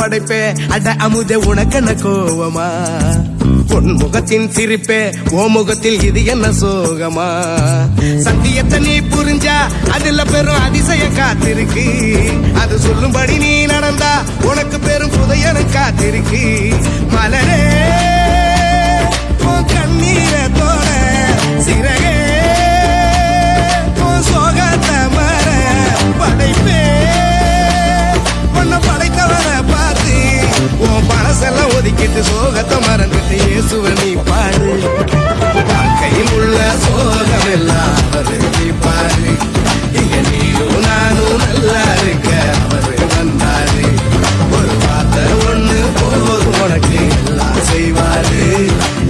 படைப்பே அட அமுதே உனக்கென்ன கோவமா பொன் முகத்தின் சிரிப்பே ஓ முகத்தில் இது என்ன சோகமா சத்தியத்தை நீ புரிஞ்சா அதுல பெரும் அதிசய காத்திருக்கு அது சொல்லும்படி நீ நடந்தா உனக்கு பெரும் புதையனு காத்திருக்கு மலரே கண்ணீரை தோட சிறகே சோகத்தை மர படைப்பே படைத்தவனை பார்த்து உன் பணசெல்லாம் ஒதுக்கிட்டு சோகத்தை மறந்துட்டு இயேசுவை நீ பாடு வாழ்க்கையில் உள்ள சோகம் எல்லாம் அவரு நீ பாரு இங்க நீயும் நானும் நல்லா இருக்க அவரு வந்தாரு ஒரு வார்த்தை ஒண்ணு போதும் உனக்கு எல்லாம் செய்வாரு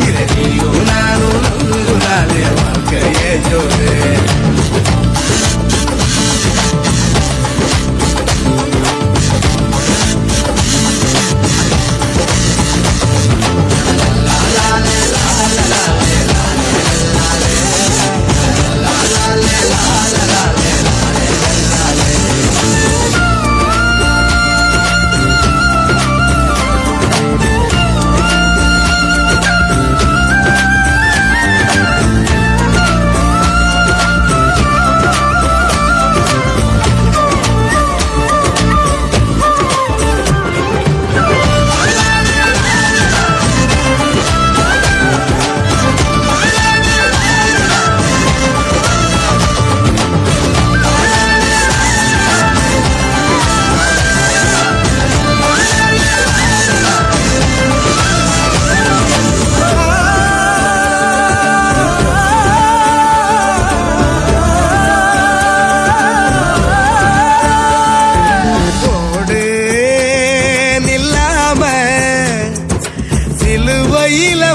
இதை நீயும் நானும் நம்புனாலே வாழ்க்கையே ஜோரு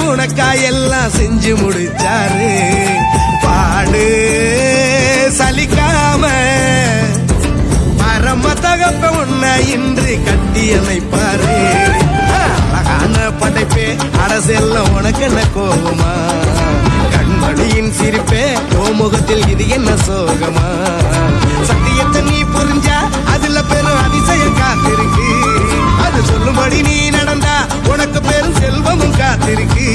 உனக்காயெல்லாம் செஞ்சு முடிச்சாரு பாடு சலிக்காம பரம தகப்ப உன்னை இன்று கட்டி அமைப்பாரு அழகான படைப்பே அரசெல்லாம் உனக்கு என்ன கோபமா கண்மணியின் சிரிப்பே ஓ முகத்தில் இது என்ன சோகமா சத்தியத்தை நீ புரிஞ்சா அதுல பெரும் அதிசயம் காத்திருக்கு அது சொல்லும்படி நீ நடந்தா உனக்கு பெரும் செல்வமும் காத்திருக்கு